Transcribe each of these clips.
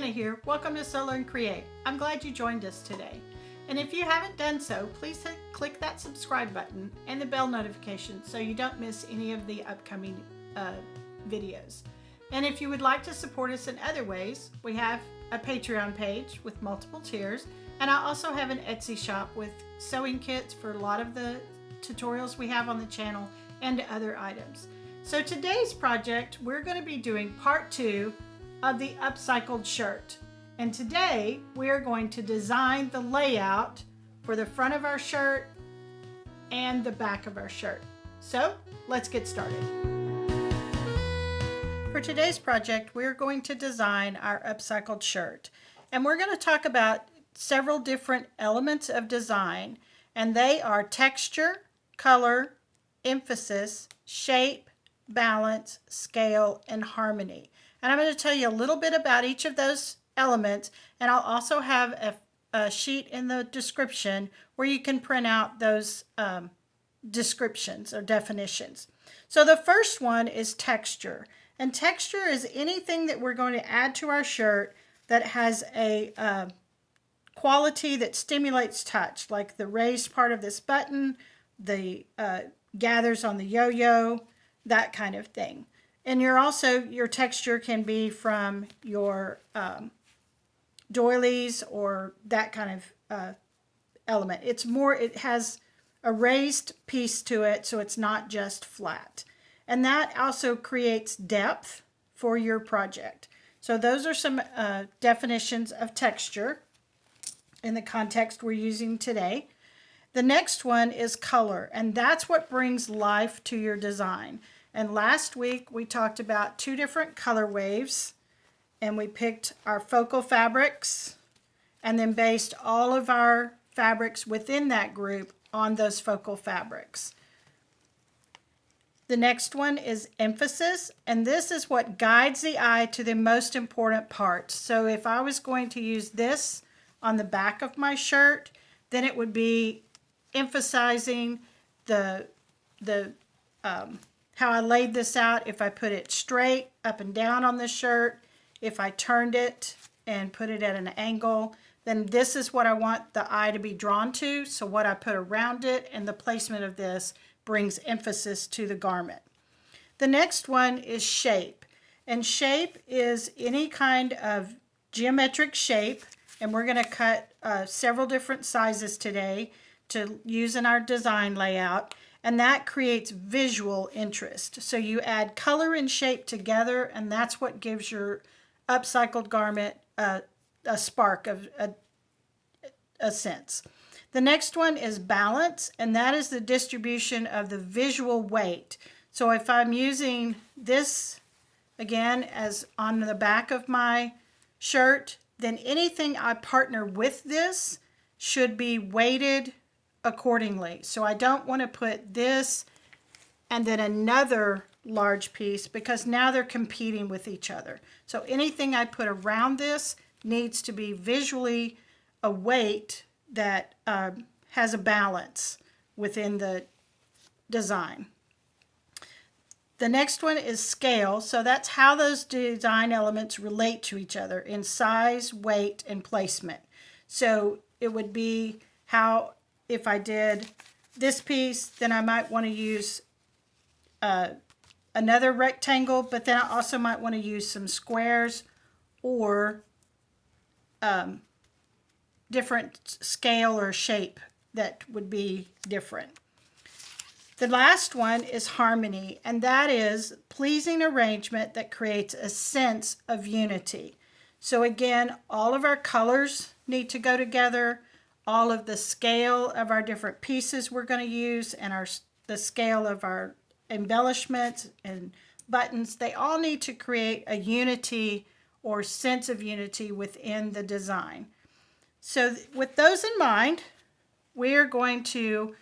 Anna here. Welcome to Solo and Create. I'm glad you joined us today. And if you haven't done so, please click that subscribe button and the bell notification so you don't miss any of the upcoming videos. And if you would like to support us in other ways, we have a Patreon page with multiple tiers, and I also have an Etsy shop with sewing kits for a lot of the tutorials we have on the channel and other items. So today's project, we're going to be doing part 2 of the upcycled shirt. And today we are going to design the layout for the front of our shirt and the back of our shirt. So let's get started. For today's project, we're going to design our upcycled shirt. And we're going to talk about several different elements of design, and they are texture, color, emphasis, shape, balance, scale, and harmony. And I'm going to tell you a little bit about each of those elements, and I'll also have a sheet in the description where you can print out those descriptions or definitions. So the first one is texture. And texture is anything that we're going to add to our shirt that has a quality that stimulates touch, like the raised part of this button, the gathers on the yo-yo, that kind of thing. And your texture can be from your doilies or that kind of element. It has a raised piece to it, so it's not just flat. And that also creates depth for your project. So those are some definitions of texture in the context we're using today. The next one is color, and that's what brings life to your design. And last week we talked about 2 different color waves, and we picked our focal fabrics and then based all of our fabrics within that group on those focal fabrics. The next one is emphasis, and this is what guides the eye to the most important parts. So if I was going to use this on the back of my shirt, then it would be emphasizing the how I laid this out. If I put it straight up and down on the shirt, if I turned it and put it at an angle, then this is what I want the eye to be drawn to. So what I put around it and the placement of this brings emphasis to the garment. The next one is shape. And shape is any kind of geometric shape. And we're going to cut several different sizes today to use in our design layout. And that creates visual interest. So you add color and shape together, and that's what gives your upcycled garment a spark of a sense. The next one is balance, and that is the distribution of the visual weight. So if I'm using this, again, as on the back of my shirt, then anything I partner with this should be weighted accordingly. So I don't want to put this and then another large piece, because now they're competing with each other. So anything I put around this needs to be visually a weight that has a balance within the design. The next one is scale. So that's how those design elements relate to each other in size, weight, and placement. So it would be how, if I did this piece, then I might want to use another rectangle, but then I also might want to use some squares or different scale or shape that would be different. The last one is harmony, and that is pleasing arrangement that creates a sense of unity. So again, all of our colors need to go together. All of the scale of our different pieces we're going to use, and the scale of our embellishments and buttons, they all need to create a unity or sense of unity within the design. So with those in mind, I'm going to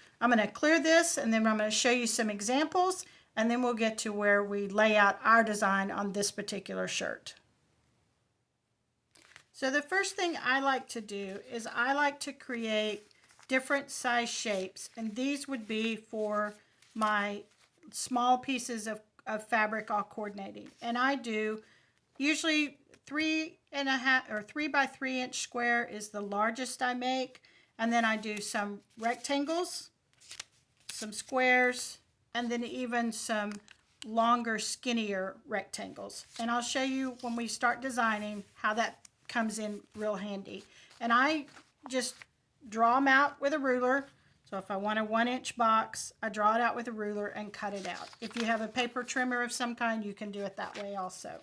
clear this, and then I'm going to show you some examples, and then we'll get to where we lay out our design on this particular shirt. So the first thing I like to do is I like to create different size shapes, and these would be for my small pieces of fabric all coordinating. And I do usually 3.5 or 3 by 3 inch square is the largest I make. And then I do some rectangles, some squares, and then even some longer, skinnier rectangles. And I'll show you when we start designing how that comes in real handy. And I just draw them out with a ruler. So if I want a 1-inch box, I draw it out with a ruler and cut it out. If you have a paper trimmer of some kind, you can do it that way also.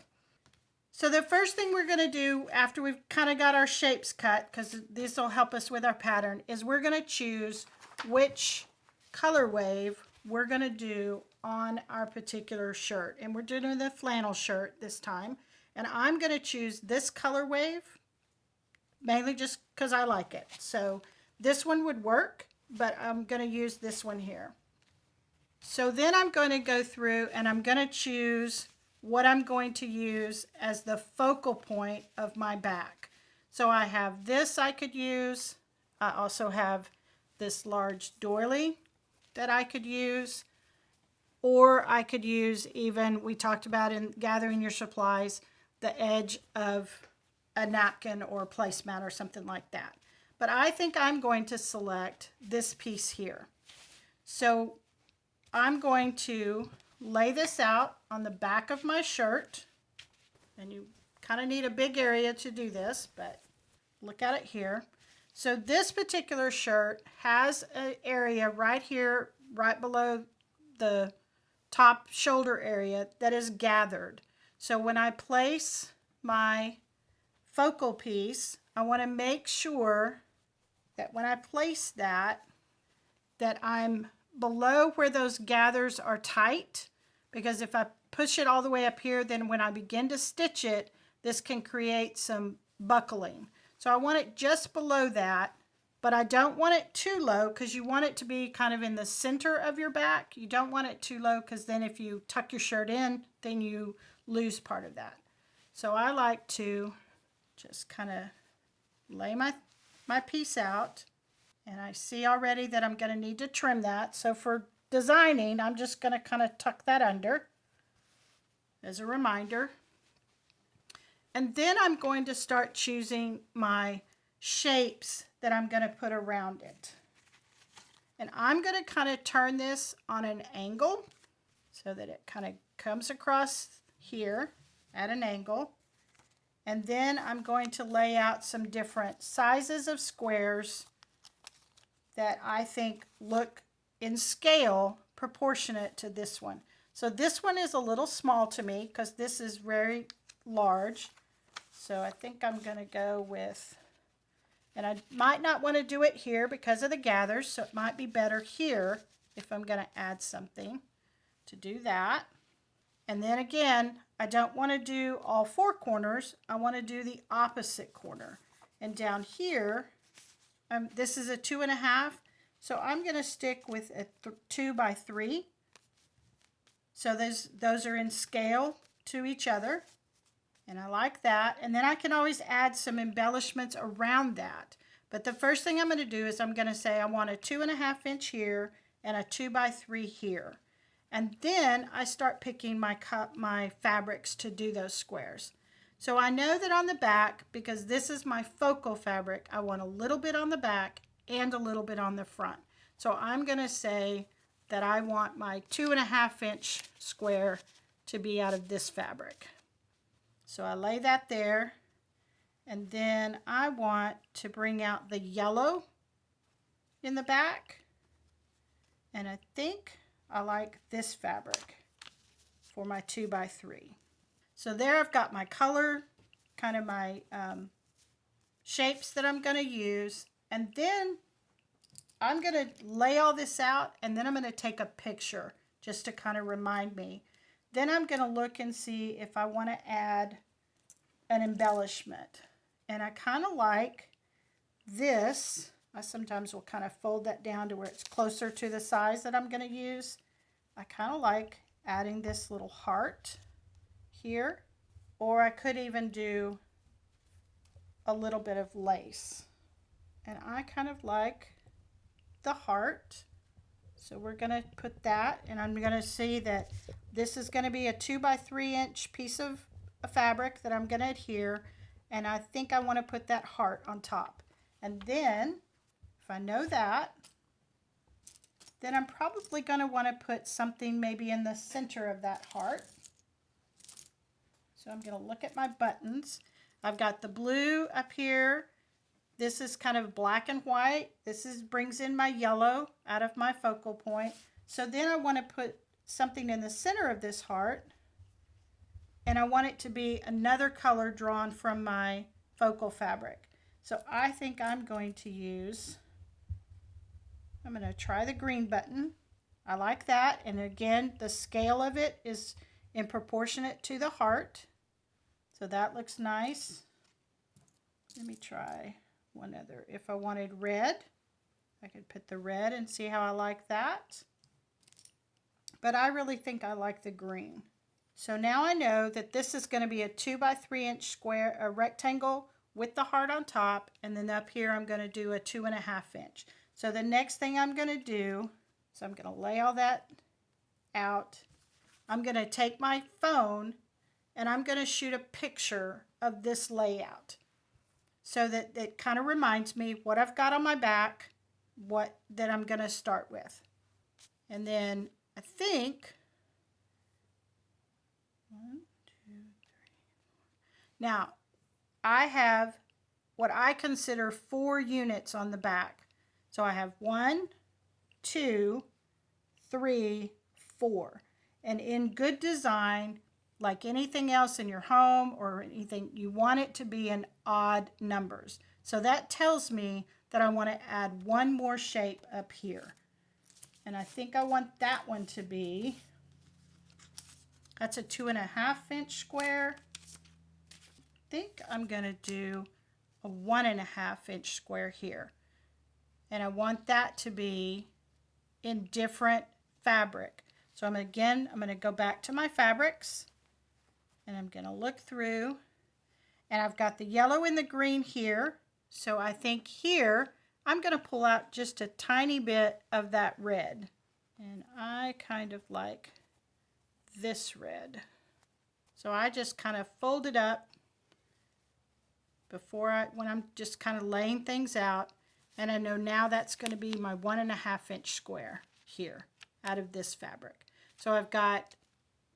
So the first thing we're going to do after we've kind of got our shapes cut, because this will help us with our pattern, is we're going to choose which color wave we're going to do on our particular shirt. And we're doing the flannel shirt this time. And I'm going to choose this color wave, mainly just because I like it. So this one would work, but I'm going to use this one here. So then I'm going to go through and I'm going to choose what I'm going to use as the focal point of my back. So I have this I could use. I also have this large doily that I could use. Or I could use even, we talked about in gathering your supplies, the edge of a napkin or a placemat or something like that. But I think I'm going to select this piece here. So I'm going to lay this out on the back of my shirt. And you kind of need a big area to do this, but look at it here. So this particular shirt has an area right here, right below the top shoulder area that is gathered. So when I place my focal piece, I want to make sure that when I place that I'm below where those gathers are tight, because if I push it all the way up here, then when I begin to stitch it, this can create some buckling. So I want it just below that, but I don't want it too low because you want it to be kind of in the center of your back. You don't want it too low because then if you tuck your shirt in, then you lose part of that. So I like to just kind of lay my piece out, and I see already that I'm going to need to trim that. So for designing, I'm just going to kind of tuck that under as a reminder. And then I'm going to start choosing my shapes that I'm going to put around it. And I'm going to kind of turn this on an angle so that it kind of comes across here at an angle. And then I'm going to lay out some different sizes of squares that I think look in scale proportionate to this one. So this one is a little small to me because this is very large. So I think I'm going to go with, and I might not want to do it here because of the gathers, so it might be better here if I'm going to add something to do that. And then again, I don't want to do all 4 corners. I want to do the opposite corner. And down here, this is a 2.5, so I'm going to stick with a 2 by 3. So those are in scale to each other, and I like that. And then I can always add some embellishments around that. But the first thing I'm going to do is I'm going to say I want a 2.5 inch here and a 2 by 3 here. And then I start picking my fabrics to do those squares. So I know that on the back, because this is my focal fabric, I want a little bit on the back and a little bit on the front. So I'm going to say that I want my 2.5 inch square to be out of this fabric. So I lay that there, and then I want to bring out the yellow in the back, and I think I like this fabric for my 2 by 3. So there I've got my color, kind of my shapes that I'm going to use, and then I'm going to lay all this out, and then I'm going to take a picture just to kind of remind me. Then I'm going to look and see if I want to add an embellishment. And I kind of like this. I sometimes will kind of fold that down to where it's closer to the size that I'm going to use. I kind of like adding this little heart here, or I could even do a little bit of lace. And I kind of like the heart. So we're going to put that, and I'm going to see that this is going to be a 2 by 3 inch piece of fabric that I'm going to adhere, and I think I want to put that heart on top. And then, if I know that, then I'm probably going to want to put something maybe in the center of that heart. So I'm going to look at my buttons. I've got the blue up here. This is kind of black and white. This brings in my yellow out of my focal point. So then I want to put something in the center of this heart, and I want it to be another color drawn from my focal fabric. So I think I'm going to try the green button. I like that, and again, the scale of it is in proportionate to the heart. So that looks nice. Let me try one other. If I wanted red, I could put the red and see how I like that. But I really think I like the green. So now I know that this is going to be a 2 by 3 inch square, a rectangle with the heart on top, and then up here I'm going to do a 2.5 inch. So the next thing I'm going to do, so I'm going to lay all that out. I'm going to take my phone and I'm going to shoot a picture of this layout so that it kind of reminds me what I've got on my back, that I'm going to start with. And then I think 1, 2, 3, 4. Now I have what I consider 4 units on the back. So I have 1, 2, 3, 4. And in good design, like anything else in your home or anything, you want it to be in odd numbers. So that tells me that I want to add one more shape up here. And I think I want that one to be, that's a 2.5 inch square. I think I'm going to do a 1.5 inch square here. And I want that to be in different fabric. So I'm going to go back to my fabrics, and I'm going to look through, and I've got the yellow and the green here. So I think here I'm going to pull out just a tiny bit of that red, and I kind of like this red. So I just kind of fold it up when I'm just kind of laying things out, and I know now that's going to be my 1.5 inch square here out of this fabric. So I've got,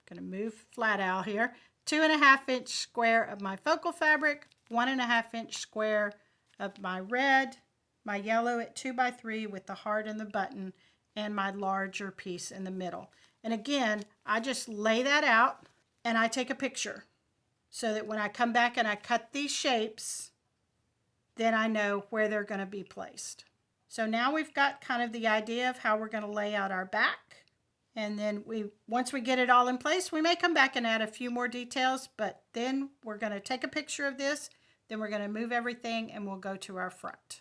I'm going to move flat out here, 2.5 inch square of my focal fabric, 1.5 inch square of my red, my yellow at 2 by 3 with the heart and the button, and my larger piece in the middle. And again, I just lay that out and I take a picture so that when I come back and I cut these shapes, then I know where they're going to be placed. So now we've got kind of the idea of how we're going to lay out our back. And then once we get it all in place, we may come back and add a few more details, but then we're going to take a picture of this, then we're going to move everything and we'll go to our front.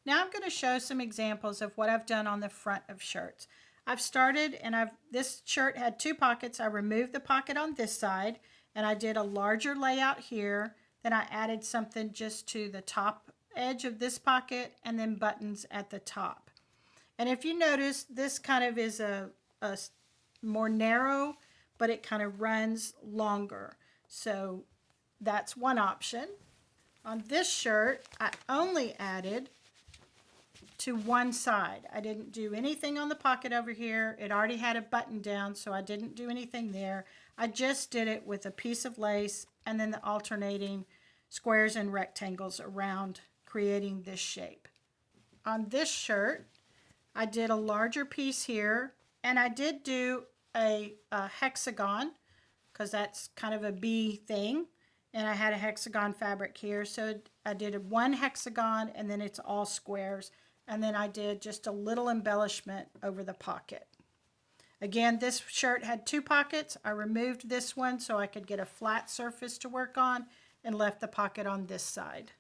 Now I'm going to show some examples of what I've done on the front of shirts. I've started, and this shirt had 2 pockets. I removed the pocket on this side, and I did a larger layout here. Then I added something just to the top edge of this pocket, and then buttons at the top. And if you notice, this kind of is a more narrow, but it kind of runs longer. So that's one option. On this shirt, I only added to one side. I didn't do anything on the pocket over here. It already had a button down, so I didn't do anything there. I just did it with a piece of lace and then the alternating squares and rectangles around, creating this shape. On this shirt, I did a larger piece here, and I did do a hexagon, because that's kind of a bee thing, and I had a hexagon fabric here, so I did one hexagon, and then it's all squares, and then I did just a little embellishment over the pocket. Again, this shirt had 2 pockets. I removed this one so I could get a flat surface to work on, and left the pocket on this side.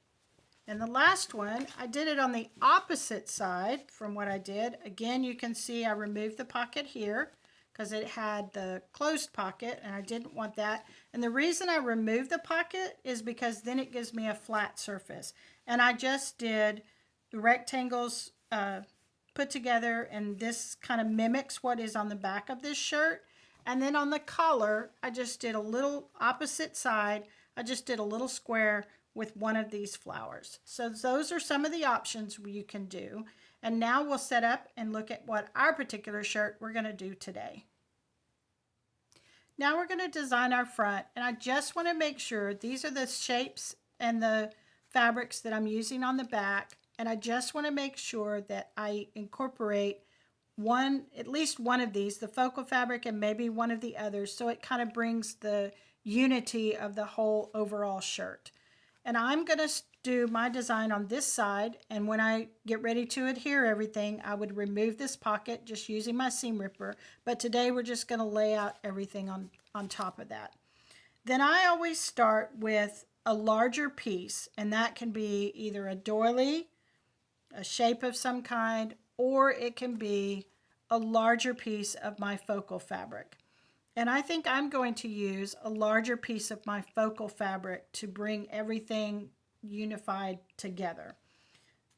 And the last one, I did it on the opposite side from what I did. Again, you can see I removed the pocket here because it had the closed pocket, and I didn't want that. And the reason I removed the pocket is because then it gives me a flat surface. And I just did the rectangles put together, and this kind of mimics what is on the back of this shirt. And then on the collar, I just did a little opposite side. I just did a little square with one of these flowers. So those are some of the options you can do. And now we'll set up and look at what our particular shirt we're going to do today. Now we're going to design our front, and I just want to make sure these are the shapes and the fabrics that I'm using on the back, and I just want to make sure that I incorporate at least one of these, the focal fabric and maybe one of the others, so it kind of brings the unity of the whole overall shirt. And I'm going to do my design on this side, and when I get ready to adhere everything, I would remove this pocket just using my seam ripper, but today we're just going to lay out everything on top of that. Then I always start with a larger piece, and that can be either a doily, a shape of some kind, or it can be a larger piece of my focal fabric. And I think I'm going to use a larger piece of my focal fabric to bring everything unified together.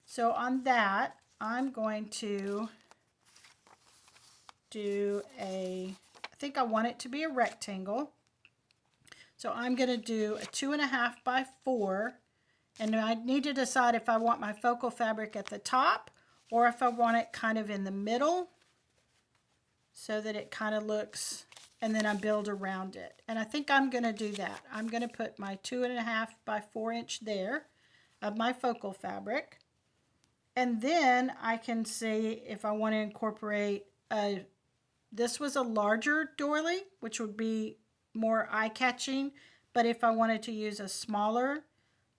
So on that, I'm going to do I think I want it to be a rectangle. So I'm going to do a 2.5 by 4, and I need to decide if I want my focal fabric at the top or if I want it kind of in the middle so that it kind of looks, and then I build around it. And I think I'm going to do that. I'm going to put my 2.5 by 4 inch there of my focal fabric. And then I can see if I want to incorporate this was a larger doily, which would be more eye-catching, but if I wanted to use a smaller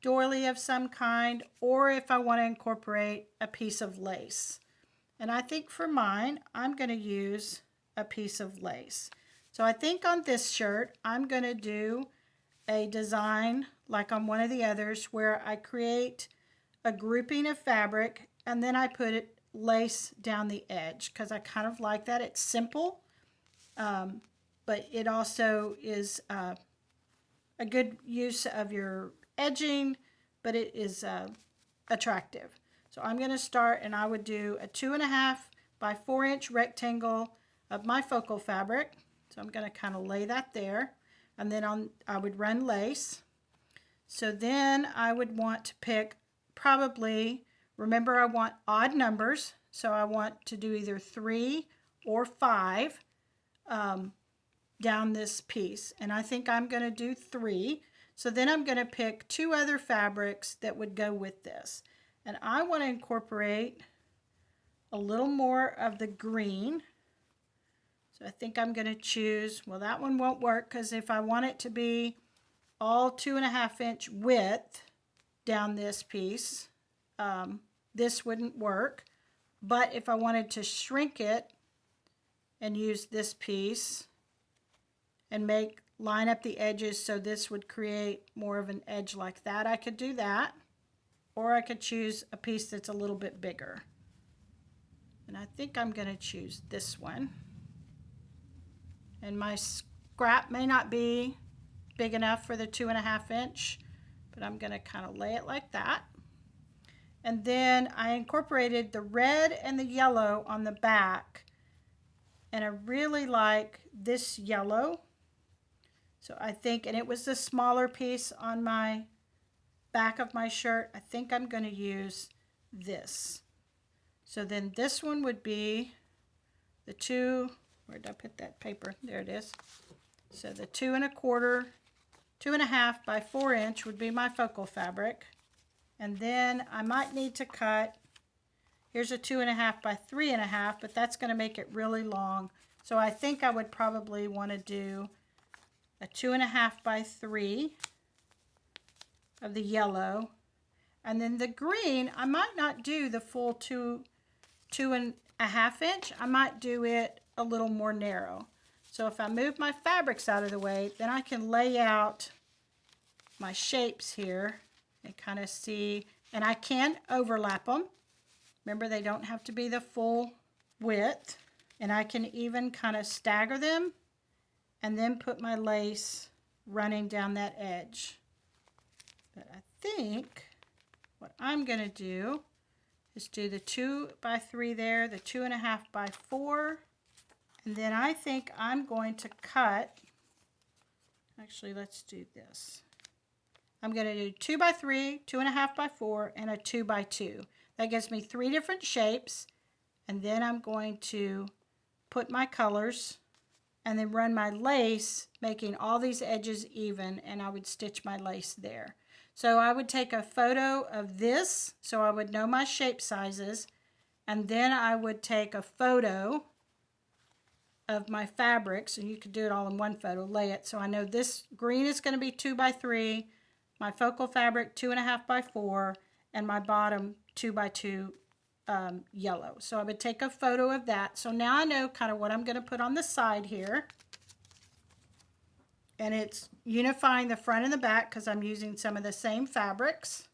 doily of some kind, or if I want to incorporate a piece of lace. And I think for mine, I'm going to use a piece of lace. So I think on this shirt, I'm going to do a design like on one of the others where I create a grouping of fabric and then I put lace down the edge because I kind of like that. It's simple, but it also is a good use of your edging, but it is attractive. So I'm going to start, and I would do a 2.5 by 4 inch rectangle of my focal fabric. So I'm going to kind of lay that there, and then I would run lace. So then I would want to pick probably, remember I want odd numbers, so I want to do either 3 or 5 down this piece, and I think I'm going to do 3. So then I'm going to pick 2 other fabrics that would go with this, and I want to incorporate a little more of the green. So I think I'm going to choose, well, that one won't work because if I want it to be all 2.5 inch width down this piece, this wouldn't work. But if I wanted to shrink it and use this piece and line up the edges so this would create more of an edge like that, I could do that. Or I could choose a piece that's a little bit bigger. And I think I'm going to choose this one. And my scrap may not be big enough for the 2.5 inch, but I'm going to kind of lay it like that. And then I incorporated the red and the yellow on the back, and I really like this yellow. So I think, and it was the smaller piece on my back of my shirt, I think I'm going to use this. So then this one would be the 2, where did I put that paper? There it is. So the 2.25, 2.5 by 4 inch would be my focal fabric. And then I might need to cut, here's a 2.5 by 3.5, but that's going to make it really long. So I think I would probably want to do a 2.5 by 3 of the yellow. And then the green, I might not do the full 2.5 inch. I might do it a little more narrow. So if I move my fabrics out of the way, then I can lay out my shapes here and kind of see, and I can overlap them. Remember, they don't have to be the full width. And I can even kind of stagger them and then put my lace running down that edge. But I think what I'm going to do is do the 2 by 3 there, the 2.5 by 4, And then I think I'm going to cut, actually let's do this. I'm going to do 2 by 3, 2.5 by 4, and a 2 by 2. That gives me 3 different shapes. And then I'm going to put my colors and then run my lace, making all these edges even, and I would stitch my lace there. So I would take a photo of this, so I would know my shape sizes, and then I would take a photo of my fabrics, and you could do it all in one photo, lay it, so I know this green is going to be 2 by 3, my focal fabric 2.5 by 4, and my bottom 2 by 2 yellow. So I would take a photo of that. So now I know kind of what I'm going to put on the side here. And it's unifying the front and the back because I'm using some of the same fabrics.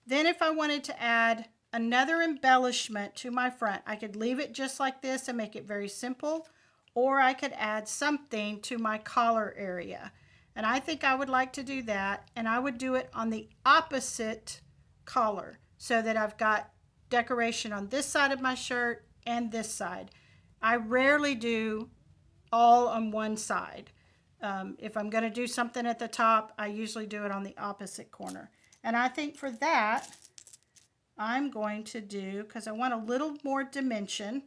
Then if I wanted to add another embellishment to my front, I could leave it just like this and make it very simple, or I could add something to my collar area. And I think I would like to do that, and I would do it on the opposite collar so that I've got decoration on this side of my shirt and this side. I rarely do all on one side. If I'm going to do something at the top, I usually do it on the opposite corner. And I think for that, I'm going to do, because I want a little more dimension,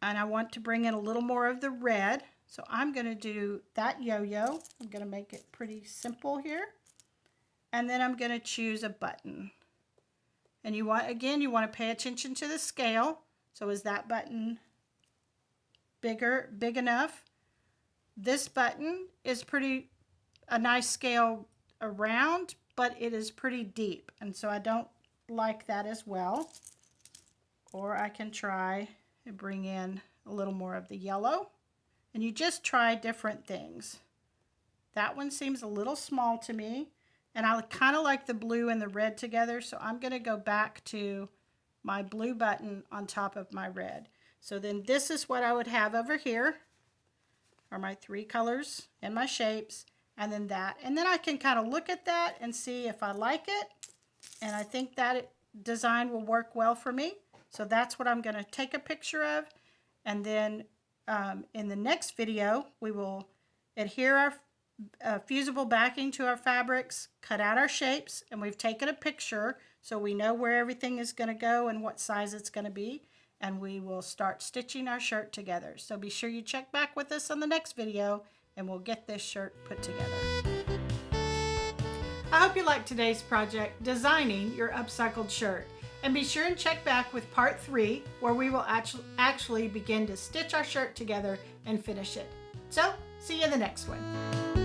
and I want to bring in a little more of the red, so I'm going to do that yo-yo. I'm going to make it pretty simple here. And then I'm going to choose a button. And you want, again, you want to pay attention to the scale. So is that button big enough? This button is a nice scale around, but it is pretty deep. And so I don't like that as well. Or I can try and bring in a little more of the yellow. And you just try different things. That one seems a little small to me. And I kind of like the blue and the red together, so I'm going to go back to my blue button on top of my red. So then this is what I would have over here, are my 3 colors and my shapes, and then that. And then I can kind of look at that and see if I like it, and I think that design will work well for me. So that's what I'm going to take a picture of, and then in the next video, we will adhere our fusible backing to our fabrics, cut out our shapes, and we've taken a picture so we know where everything is going to go and what size it's going to be, and we will start stitching our shirt together. So be sure you check back with us on the next video and we'll get this shirt put together. I hope you liked today's project, designing your upcycled shirt, and be sure and check back with part 3 where we will actually begin to stitch our shirt together and finish it. So see you in the next one.